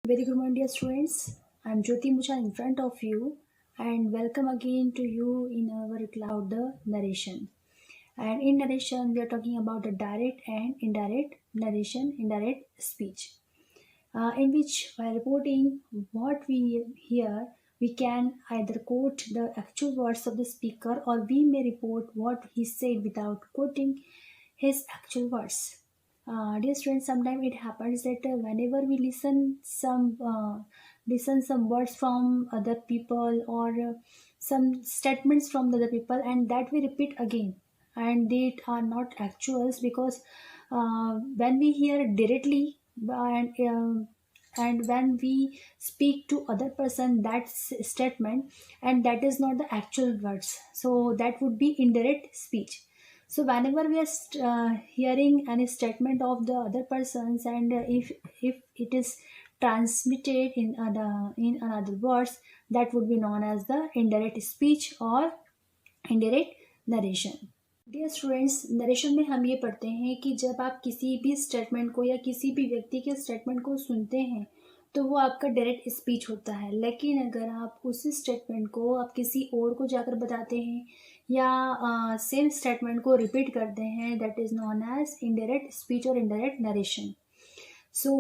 Very good morning, dear students. I'm Jyoti Mucha in front of you, and welcome again to you in our cloud the narration. And in narration, we are talking about the direct and indirect narration, indirect speech, in which while reporting what we hear, we can either quote the actual words of the speaker or we may report what he said without quoting his actual words. Dear students, sometimes it happens that whenever we listen some words from other people or some statements from the other people, and that we repeat again, and they are not actuals because when we hear directly and when we speak to other person that statement, and that is not the actual words, so that would be indirect speech. So whenever we are hearing any statement of the other persons, and if it is transmitted in another words, that would be known as the indirect speech or indirect narration. Dear students, narration में हम ये पढ़ते हैं कि जब आप किसी भी स्टेटमेंट को या किसी भी व्यक्ति के स्टेटमेंट को सुनते हैं तो वो आपका डायरेक्ट स्पीच होता है, लेकिन अगर आप उसी स्टेटमेंट को आप किसी और को जाकर बताते हैं या सेम स्टेटमेंट को रिपीट करते हैं, that is known as indirect speech और indirect narration. So,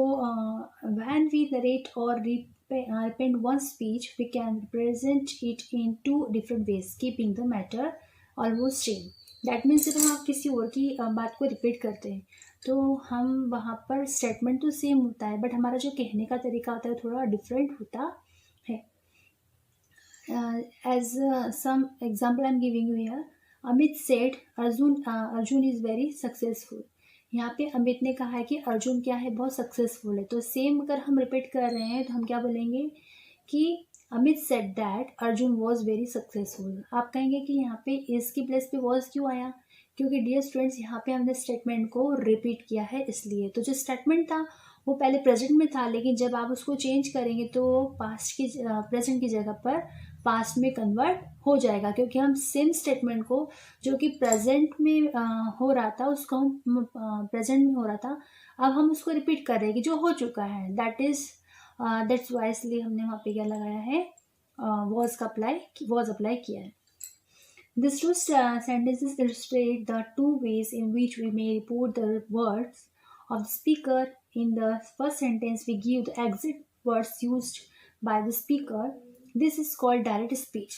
when we narrate or repeat one speech, we can represent it in two different ways, keeping the matter almost same. That means जब हम किसी और की बात को repeat करते हैं तो हम वहाँ पर स्टेटमेंट तो सेम होता है, बट हमारा जो कहने का तरीका होता है थोड़ा डिफरेंट होता है. As some example I'm giving you here, Amit said Arjun is very successful. यहाँ पे अमित ने कहा है कि अर्जुन क्या है, बहुत सक्सेसफुल है. तो सेम अगर हम रिपीट कर रहे हैं तो हम क्या बोलेंगे कि Amit said that Arjun was very successful. आप कहेंगे कि यहाँ पे इज की प्लेस पे वॉज क्यों आया, क्योंकि डियर स्टूडेंट्स यहाँ पे हमने स्टेटमेंट को रिपीट किया है इसलिए. तो जो स्टेटमेंट था वो पहले प्रेजेंट में था, लेकिन जब आप उसको चेंज करेंगे तो पास्ट की प्रेजेंट की जगह पर पास्ट में कन्वर्ट हो जाएगा, क्योंकि हम सेम स्टेटमेंट को जो कि प्रेजेंट में हो रहा था उसको हम प्रेजेंट में हो रहा था, अब हम उसको रिपीट कर रहे हैं कि जो हो चुका है. दैट्स वाई इसलिए हमने वहाँ पे क्या लगाया है, वॉज अप्लाई किया है. These two sentences illustrate the two ways in which we may report the words of the speaker. In the first sentence, we give the exact words used by the speaker. This is called direct speech.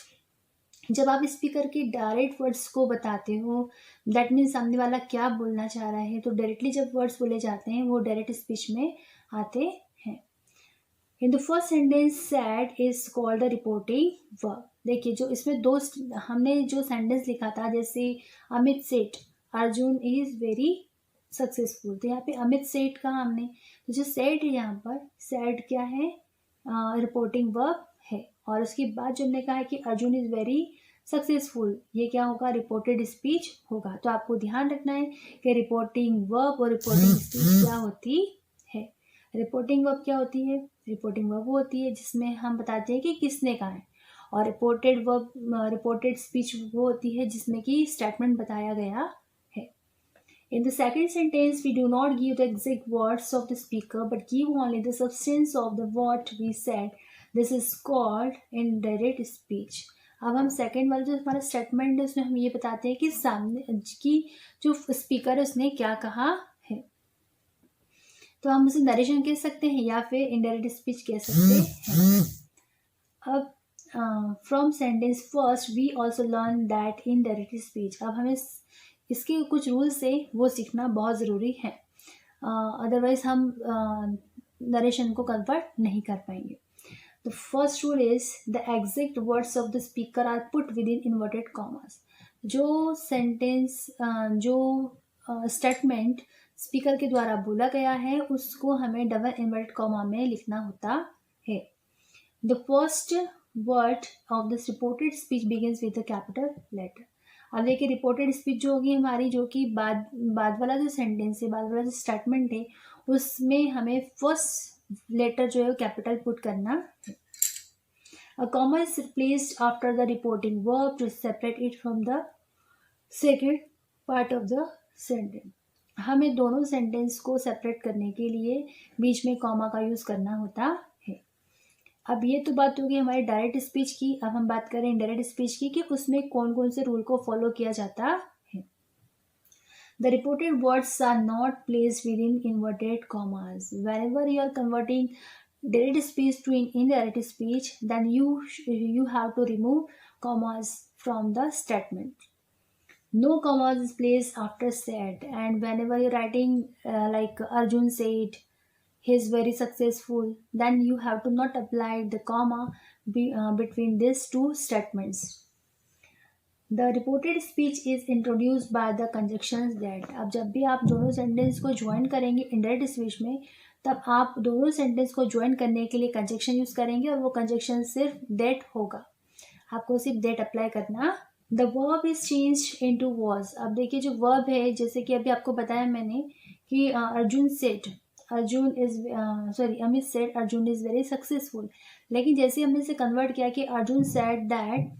जब आप speaker के direct words को बताते हो, that means सामने वाला क्या बोलना चाह रहा है, तो डायरेक्टली जब वर्ड्स बोले जाते हैं वो डायरेक्ट स्पीच में आते हैं. In the first sentence sad is called the reporting verb. देखिए जो इसमें दो हमने जो सेंटेंस लिखा था, जैसे अमित सेठ अर्जुन इज वेरी सक्सेसफुल, तो यहाँ पे अमित सेठ कहा हमने, तो जो सेठ है यहाँ पर सैड क्या है, रिपोर्टिंग वर्ब है. और उसके बाद जो हमने कहा है कि अर्जुन इज वेरी सक्सेसफुल, ये क्या होगा, रिपोर्टेड स्पीच होगा. तो आपको ध्यान रखना है कि रिपोर्टिंग वर्ब और रिपोर्टिंग स्पीच क्या होती है. रिपोर्टिंग वर्ब क्या होती है, रिपोर्टिंग वर्ब वो होती है जिसमें हम बताते हैं कि किसने कहा है, और रिपोर्टेड स्पीच वो होती है जिसमें कि स्टेटमेंट बताया गया है. In the second sentence, we do not give the exact words of the speaker, but give only the substance of the what we said. This is called indirect speech. अब हम सेकेंड वाला जो हमारा statement है उसमें हम ये बताते हैं कि सामने की जो स्पीकर है उसने क्या कहा है. तो हम उसे नरेशन कह सकते हैं या फिर इनडायरेक्ट स्पीच कह सकते हैं. अब from sentence first we also learn that indirect speech. अब हमें इसके कुछ रूल्स है वो सीखना बहुत ज़रूरी है, अदरवाइज हम नरेशन को कन्वर्ट नहीं कर पाएंगे. The first rule is the exact words of the speaker are put with in inverted commas. जो सेंटेंस जो स्टेटमेंट स्पीकर के द्वारा बोला गया है उसको हमें डबल इन्वर्टेड कॉमा में लिखना होता है. The first word of this reported speech begins with the capital letter. अब देखिए रिपोर्टेड स्पीच जो होगी हमारी, जो कि बाद वाला जो सेंटेंस है, बाद वाला जो स्टेटमेंट है, उसमें हमें फर्स्ट लेटर जो है वो कैपिटल पुट करना है. A comma is placed after the reporting verb to separate it from the second part of the sentence. हमें दोनों सेंटेंस को सेपरेट करने के लिए बीच में कॉमा का यूज़ करना होता अब ये तो बात होगी हमारी डायरेक्ट स्पीच की। अब हम बात करें इनडायरेक्ट स्पीच की कि उसमें कौन कौन से रूल को फॉलो किया जाता है। The reported words are not placed with in inverted commas. Whenever you are converting direct speech to indirect speech, then you have to remove commas from the statement. No commas is placed after said. And whenever you're writing like Arjun said he is very successful, then you have to not apply the comma between these two statements. The reported speech is introduced by the conjunctions that. अब जब भी आप दोनों sentence को join करेंगे indirect speech में, तब आप दोनों सेंटेंस को ज्वाइन करने के लिए कंजक्शन यूज करेंगे और वो कंजक्शन सिर्फ दैट होगा। आपको सिर्फ दैट अप्लाई करना। The verb is change into was. अब देखिए जो वर्ब है, जैसे कि अभी आपको बताया मैंने कि Arjun said Arjun is sorry Amit said Arjun is very successful. लेकिन जैसे हमने इसे कन्वर्ट किया कि Arjun said that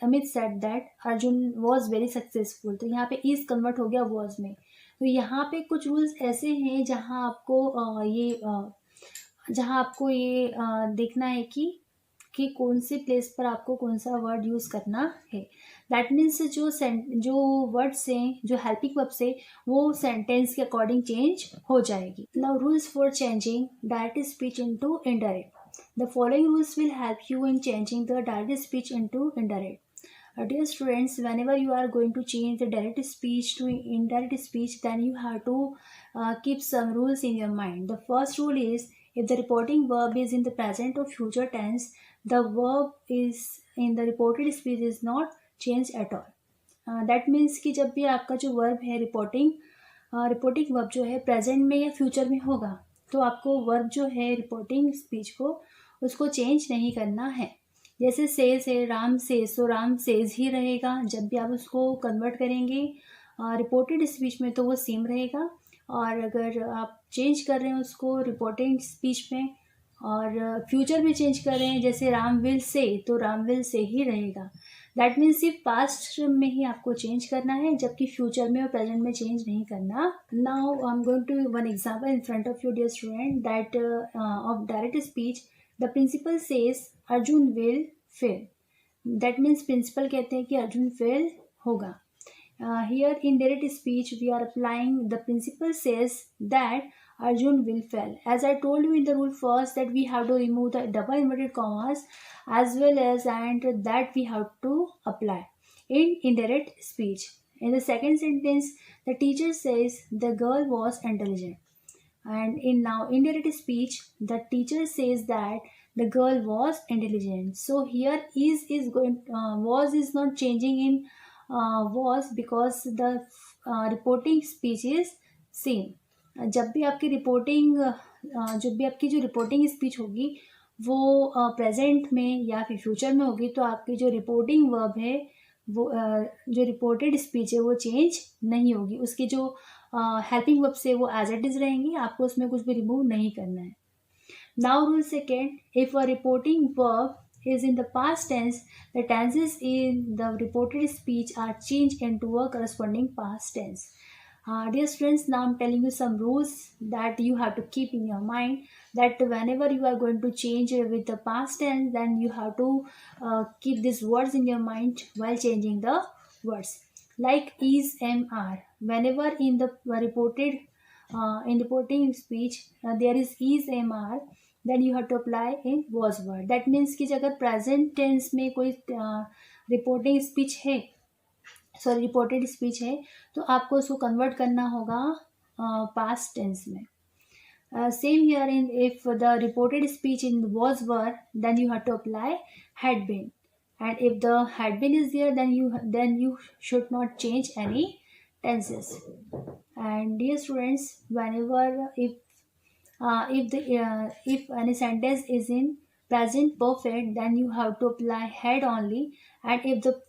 Amit said that Arjun was very successful, तो यहाँ पे इज कन्वर्ट हो गया वॉज में। तो यहाँ पे कुछ रूल्स ऐसे हैं जहाँ आपको ये देखना है कि कौन से प्लेस पर आपको कौन सा वर्ड यूज़ करना है। दैट मीन्स जो वर्ड्स हैं, जो हेल्पिंग वर्ब्स है, वो सेंटेंस के अकॉर्डिंग चेंज हो जाएगी। Now rules for changing direct speech into indirect. The following rules will help you in changing the direct speech into indirect. Dear students, whenever you are going to change the direct speech to indirect speech, then you have to keep some rules in your mind. The first rule is, if the reporting verb is in the present or future tense, the verb is in the reported speech is not changed at all. That means कि जब भी आपका जो verb है reporting verb जो है present में या फ्यूचर में होगा, तो आपको वर्ब जो है रिपोर्टिंग स्पीच को उसको चेंज नहीं करना है। जैसे सेज है, राम सेज, तो राम सेज ही रहेगा। जब भी आप उसको कन्वर्ट करेंगे रिपोर्टेड स्पीच में तो वो सेम रहेगा, और अगर आप चेंज कर रहे हैं उसको रिपोर्टिंग स्पीच में और फ्यूचर में चेंज कर रहे हैं, जैसे राम विल से, तो राम विल से ही रहेगा। दैट मीन्स सिर्फ पास्ट में ही आपको चेंज करना है, जबकि फ्यूचर में और प्रेजेंट में चेंज नहीं करना। Now I am going to one example in front of you dear student that of direct speech. The principal says Arjun will fail. That means principal कहते हैं कि अर्जुन फेल होगा। Here in direct speech we are applying the principle says that Arjun will fail. As I told you in the rule first that we have to remove the double inverted commas as well as and that we have to apply in indirect speech. In the second sentence, the teacher says the girl was intelligent. And in now indirect speech, the teacher says that the girl was intelligent. So here was is not changing in was because the reporting speech is same. जब भी आपकी जो reporting speech होगी वो present में या फिर future में होगी, तो आपकी जो रिपोर्टिंग वर्ब है वो जो रिपोर्टेड स्पीच है वो चेंज नहीं होगी। उसकी जो हेल्पिंग वर्ब से वो एज इट इज रहेंगी, आपको उसमें कुछ भी रिमूव नहीं करना है। Now rule second, if a reporting verb is in the past tense, the tenses in the reported speech are changed into a corresponding past tense. Dear students, now I'm telling you some rules that you have to keep in your mind, that whenever you are going to change with the past tense, then you have to keep these words in your mind while changing the words. Like is, am, are. Whenever in the reporting speech there is is, am, are, then you have to apply in was word. That means कि अगर present tense में कोई reporting speech है, sorry reported speech है, तो आपको उसको convert करना होगा पास्ट टेंस में। Same here in if the reported speech in was were, then you have to apply had been, and if the had been is there, then you should not change any tenses. And dear students, whenever if any sentence is in present perfect, then you have to apply had only, and if the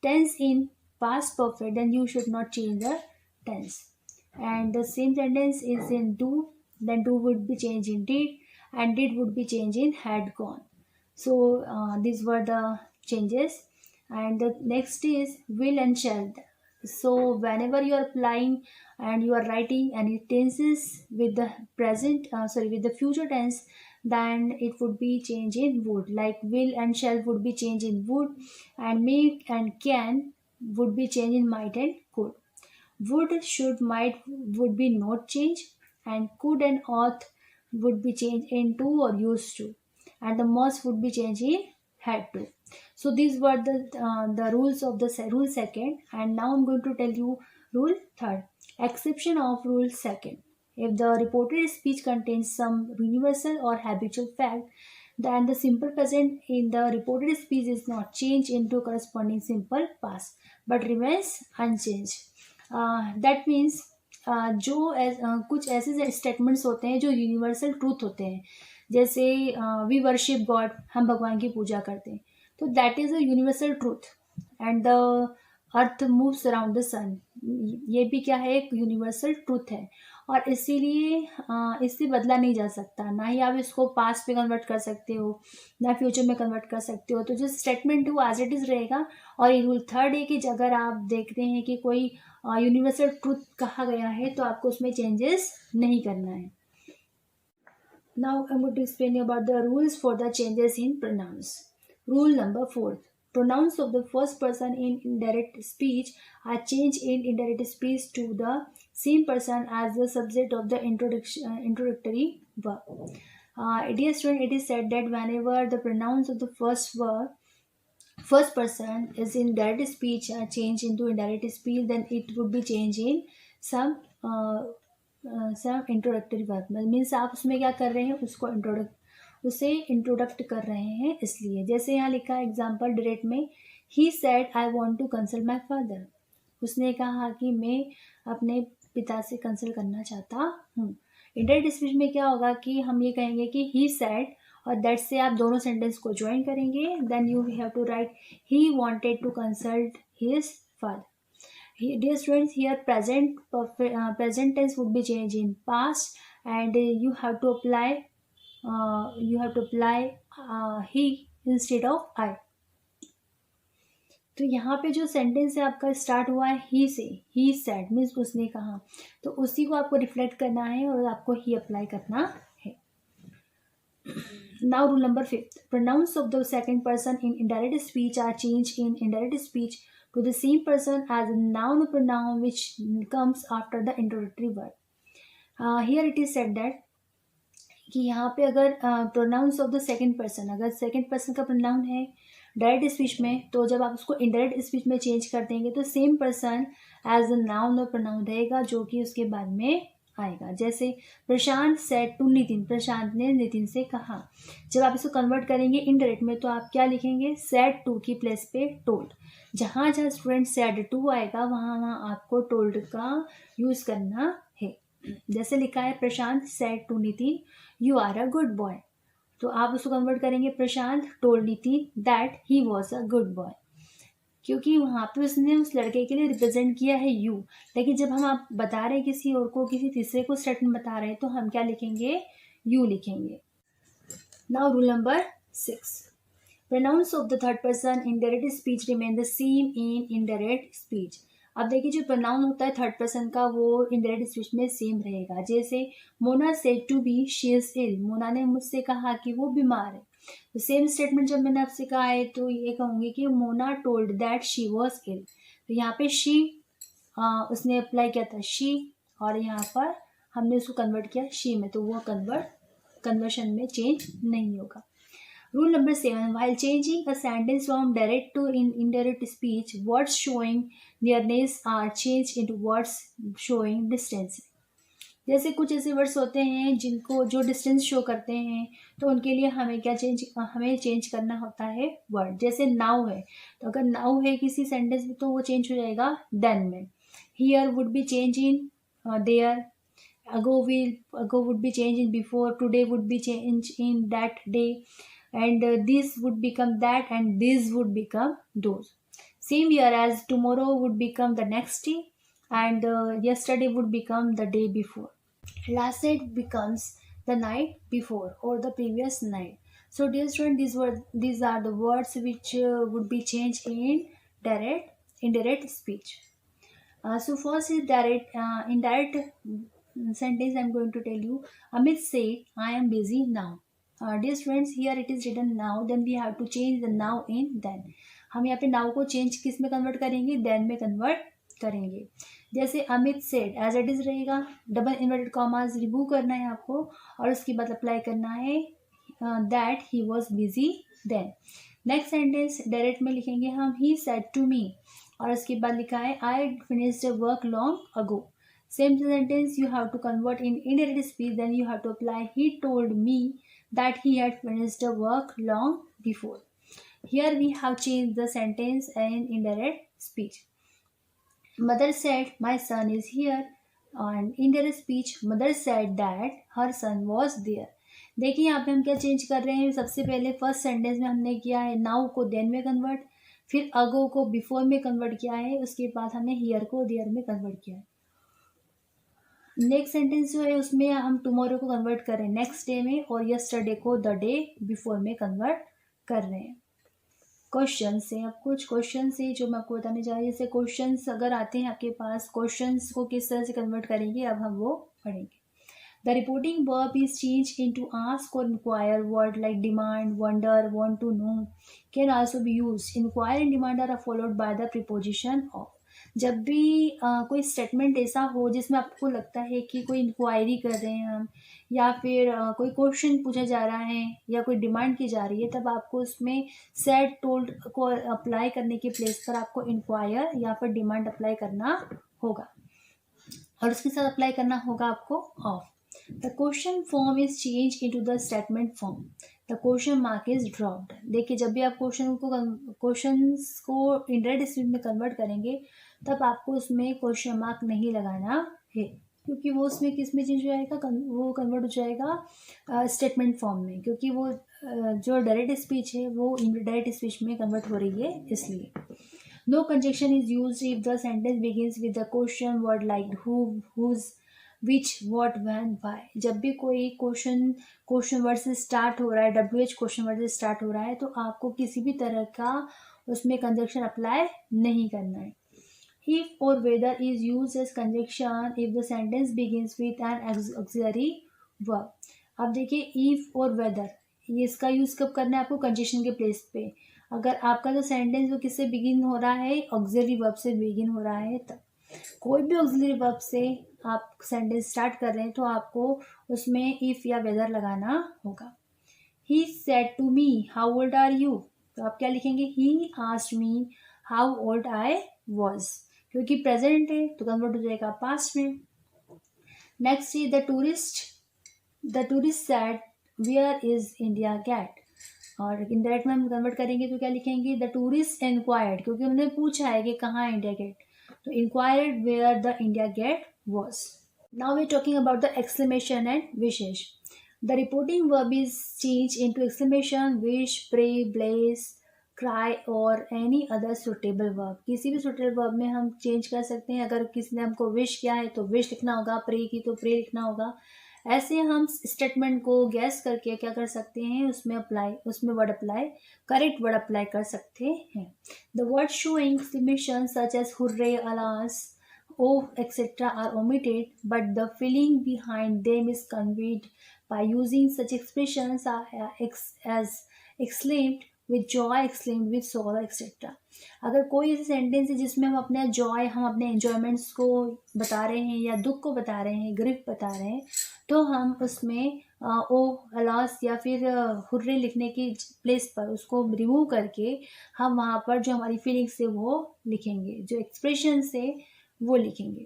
tense in past perfect, then you should not change the tense. And the same sentence is in do, then do would be changed in did, and did would be changed in had gone. So these were the changes. And the next is will and shall. So whenever you are applying and you are writing any tenses with the with the future tense, then it would be change in would. Like will and shall would be change in would, and may and can would be change in might and could. Would, should, might would be not change, and could and ought would be changed into or used to, and the must would be changed in had to. So these were the rules of the rule second, and now I'm going to tell you rule third. Exception of rule second. If the reported speech contains some universal or habitual fact, then the simple present in the reported speech is not changed into corresponding simple past but remains unchanged. That means कुछ ऐसे statements होते हैं जो universal truth होते हैं, जैसे we worship God, हम भगवान की पूजा करते हैं, तो that is a universal truth. And the earth moves around the sun, ये भी क्या है, एक यूनिवर्सल ट्रूथ है, और इसीलिए इससे बदला नहीं जा सकता. ना ही आप इसको पास्ट में कन्वर्ट कर सकते हो, ना फ्यूचर में कन्वर्ट कर सकते हो. तो जो स्टेटमेंट है वो एज इट इज़ रहेगा. और ये रूल थर्ड है कि अगर आप देखते हैं कि कोई यूनिवर्सल ट्रूथ कहा गया है तो आपको उसमें चेंजेस नहीं करना है. Now I am going to explain about the rules for the changes in pronouns. Rule number 4. Pronouns of the first person in indirect speech are changed in indirect speech to the same person as the subject of the introductory verb. Dear student, it is said that whenever the pronouns of the first person is in direct speech are changed into indirect speech, then it would be changed in some introductory verb. Means आप उसमें क्या कर रहे हैं, उसे इंट्रोडक्ट कर रहे हैं. इसलिए जैसे यहाँ लिखा है एग्जाम्पल डायरेक्ट में, he said I want to consult my father. उसने कहा कि मैं अपने पिता से कंसल्ट करना चाहता हूँ. इंडायरेक्ट स्पीच में क्या होगा कि हम ये कहेंगे कि ही सेड, और दैट से आप दोनों सेंटेंस को ज्वाइन करेंगे. Then you have to write he wanted to consult his father. Dear students, here present tense would be changed in past, and you have to apply he instead of I. तो यहाँ पे जो sentence है आपका start हुआ है ही से, he said means उसने कहा, तो उसी को आपको रिफ्लेक्ट करना है और आपको ही अप्लाई करना है. Now rule number 5. Pronouns of the second person in indirect speech are change in indirect speech to the same person as a noun or pronoun which comes after the introductory word. Here it is said that कि यहाँ पे अगर pronouns of the second person, अगर second person का pronoun है direct speech में, तो जब आप उसको इनडायरेक्ट स्पीच में चेंज कर देंगे तो same person as a noun और प्रोनाउन रहेगा जो कि उसके बाद में आएगा. जैसे प्रशांत सेड टू नितिन, प्रशांत ने नितिन से कहा. जब आप इसको कन्वर्ट करेंगे इनडायरेक्ट में तो आप क्या लिखेंगे, सेड टू की प्लेस पे टोल्ड. जहाँ जहाँ स्टूडेंट सेड टू आएगा वहाँ आपको टोल्ड का यूज़ करना है. जैसे लिखा है Prashant said to Nitin you are a good boy, तो आप उसको कन्वर्ट करेंगे Prashant told Nitin that he was a good boy, क्योंकि वहाँ पे उसने उस लड़के के लिए रिप्रेजेंट किया है यू. लेकिन जब हम आप बता रहे हैं किसी और को, किसी तीसरे को स्टेटमेंट बता रहे हैं, तो हम क्या लिखेंगे, यू लिखेंगे. Now rule number 6. Pronouns of the third person in direct speech remain the same in indirect speech. अब देखिए जो प्रोनाउन होता है थर्ड पर्सन का वो इनडायरेक्ट स्पीच में सेम रहेगा. जैसे Mona said to B she is ill, Mona ने मुझसे कहा कि वो बीमार है. तो सेम स्टेटमेंट जब मैंने आपसे कहा है तो ये कहूँगी कि Mona told that she was ill. तो यहाँ पे शी उसने अप्लाई किया था शी, और यहाँ पर हमने उसको कन्वर्ट किया शी में, तो वो कन्वर्शन में चेंज नहीं होगा. Rule number 7. While changing a sentence from direct to indirect speech, words showing nearness are changed into words showing distance. जैसे कुछ ऐसे वर्ड्स होते हैं जिनको जो डिस्टेंस शो करते हैं, तो उनके लिए हमें चेंज करना होता है वर्ड. जैसे नाउ है, तो अगर नाउ है किसी सेंटेंस में तो वो चेंज हो जाएगा देन में. Here would be change in their, ago would be change in before, today would be change in that day, and this would become that, and this would become those. Same here as tomorrow would become the next day, and yesterday would become the day before. Last night becomes the night before or the previous night. So dear student, these are the words which would be changed in indirect speech. So first is direct, indirect sentence I'm going to tell you. Amit said, I am busy now. Dear friends, here it is written now, then we have to change the now in then. हम यहाँ पे now को change किस में convert करेंगे, then में convert करेंगे. जैसे Amit said as it is रहेगा, डबल इन्वर्टेड कॉमास रिमूव करना है आपको और उसके बाद अप्लाई करना है that he was busy then. Next sentence direct में लिखेंगे हम, ही सेड टू मी और उसके बाद लिखा है I finished work long ago. Same sentence you have to convert in indirect speech, then you have to apply he told me that he had finished work long before. Here we have changed the sentence in indirect speech. Mother said my son is here, and indirect speech mother said that her son was there. देखिए यहाँ पे हम क्या change कर रहे हैं. सबसे पहले फर्स्ट सेंटेंस में हमने किया है नाउ को देन में कन्वर्ट, फिर अगो को बिफोर में कन्वर्ट किया है, उसके बाद हमने हियर को देयर में कन्वर्ट किया है. नेक्स्ट सेंटेंस जो है उसमें हम टुमारो को कन्वर्ट कर रहे हैं नेक्स्ट डे में, और यस्टरडे को द डे बिफोर में कन्वर्ट कर रहे हैं. क्वेश्चन से अब कुछ क्वेश्चन से जो मैं आपको बताने जा रही हूँ. जैसे क्वेश्चंस अगर आते हैं आपके पास, क्वेश्चंस को किस तरह से कन्वर्ट करेंगे अब हम वो पढ़ेंगे. The reporting verb is change into ask और inquire. Word like demand, wonder, want to know can also be used. Inquire and demand are followed by the preposition of. जब भी कोई स्टेटमेंट ऐसा हो जिसमें आपको लगता है कि कोई इंक्वायरी कर रहे हैं हम, या फिर कोई क्वेश्चन पूछा जा रहा है या कोई डिमांड की जा रही है, तब आपको उसमें सेड टोल्ड को अप्लाई करने के प्लेस पर आपको इंक्वायर या फिर डिमांड अप्लाई करना होगा, और उसके साथ अप्लाई करना होगा आपको of. The question form is change into the statement form. The question mark is dropped. देखिए जब भी आप क्वेश्चंस को इनडायरेक्ट स्पीच में कन्वर्ट करेंगे तब आपको उसमें क्वेश्चन मार्क नहीं लगाना है, क्योंकि वो उसमें किस में चेंज हो जाएगा, वो कन्वर्ट हो जाएगा स्टेटमेंट फॉर्म में, क्योंकि वो जो डायरेक्ट स्पीच है वो इनडायरेक्ट स्पीच में कन्वर्ट हो रही है इसलिए. No conjunction is used if the sentence begins with the question word like who, whose, which, what, when, why. जब भी कोई क्वेश्चन वर्ड से स्टार्ट हो रहा है, WH क्वेश्चन वर्ड से स्टार्ट हो रहा है, तो आपको किसी भी तरह का उसमें कंजक्शन अप्लाई नहीं करना है. If or whether is used as conjunction if the sentence begins with an auxiliary verb. अब देखिए if और whether, ये इसका यूज़ कब करना है आपको, कंजक्शन के प्लेस पे. अगर आपका जो सेंटेंस वो किससे बिगिन हो रहा है, ऑक्सिलरी वर्ब से बिगिन हो रहा है, तब कोई भी ऑक्सिलरी वर्ब से आप सेंटेंस स्टार्ट कर रहे हैं तो आपको उसमें if या whether लगाना होगा. He said to me how old are you. तो आप क्या लिखेंगे, he asked me how old I was. क्योंकि प्रेजेंट है तो कन्वर्ट हो जाएगा पास्ट में. Next is the tourist said where is India Gate. और इनडायरेक्ट में हम कन्वर्ट करेंगे तो क्या लिखेंगे, द टूरिस्ट इंक्वायर्ड, क्योंकि उन्होंने पूछा है कि कहाँ है इंडिया गेट, तो inquired where the India Gate was. Now we talking about the exclamation and wishes. The reporting verb is change into exclamation, wish, pray, bless, cry or any other suitable verb. किसी भी suitable verb में हम change कर सकते हैं. अगर किसी ने हमको विश किया है तो विश लिखना होगा, प्रे की तो प्रे लिखना होगा. ऐसे हम स्टेटमेंट को गैस करके क्या कर सकते हैं, उसमें word apply, correct word apply कर सकते हैं. The word showing exclamation such as hurrah, alas, oh, etc. are omitted, but the feeling behind them is conveyed by using such expressions as exclaimed with joy, exclaimed with sorrow, etc. अगर कोई ऐसे sentence है जिसमें हम अपने Joy, हम अपने enjoyments को बता रहे हैं या दुख को बता रहे हैं, ग्रिफ बता रहे हैं, तो हम उसमें ओ, अलास या फिर हुर्रे लिखने की प्लेस पर उसको रिमूव करके हम वहाँ पर जो हमारी फीलिंग्स है वो लिखेंगे, जो एक्सप्रेशन से वो लिखेंगे.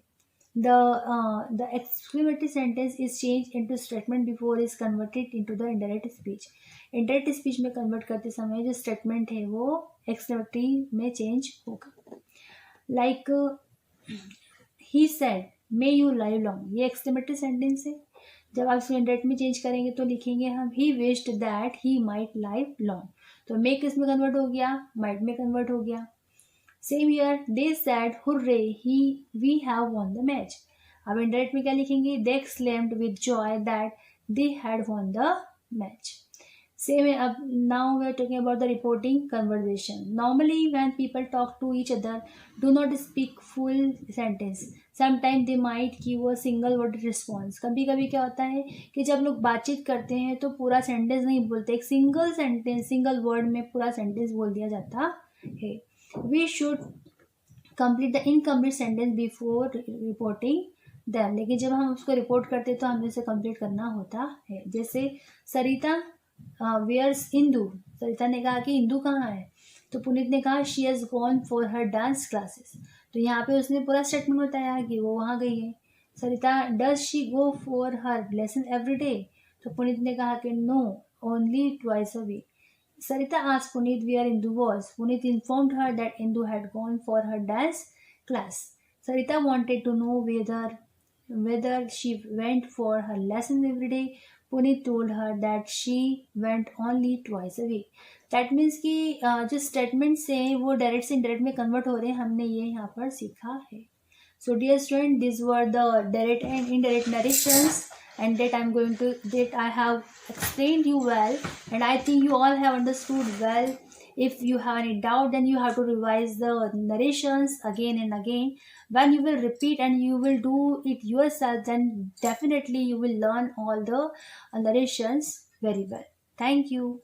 The exclamatory sentence is changed into statement before is converted into the indirect speech. Indirect speech में convert करते समय जो statement है वो exclamatory में change होगा. Like he said may you live long, ये exclamatory sentence है. जब आप इसको indirect में change करेंगे तो लिखेंगे हम he wished that he might live long. तो may किस में convert हो गया, might में convert हो गया. Same here they said hurray we have won the match. अब इंडायरेक्ट में क्या लिखेंगे, they exclaimed with joy that they had won the match. Same अब now we are talking about the reporting conversation. Normally when people talk to each other, do not speak full sentence. Sometimes they might give a single word response. कभी कभी क्या होता है कि जब लोग बातचीत करते हैं तो पूरा सेंटेंस नहीं बोलते, एक सिंगल सेंटेंस सिंगल वर्ड में पूरा सेंटेंस बोल दिया जाता है. We should complete the incomplete sentence before reporting them. लेकिन जब हम उसको रिपोर्ट करते हैं तो हमें उसे कंप्लीट करना होता है. जैसे सरिता वेयर्स इंदू. सरिता ने कहा कि इंदू कहाँ है, तो पुनीत ने कहा she has gone for her dance classes. तो यहाँ पे उसने पूरा स्टेटमेंट बताया कि वो वहाँ गई है. Sarita does she go for her lesson every day. तो पुनीत ने कहा कि no, only twice a week. Sarita asked Puneet where Indu was. Puneet informed her that Indu had gone for her dance class. Sarita wanted to know whether she went for her lessons every day. Puneet told her that she went only twice a week. That means कि जो statements हैं वो direct से indirect में convert हो रहे हैं. हमने ये यहाँ पर सीखा है. So dear student, these were the direct and indirect narrations, and that I have explained you well, and I think you all have understood well. If you have any doubt, then you have to revise the narrations again and again. When you will repeat and you will do it yourself, then definitely you will learn all the narrations very well. Thank you.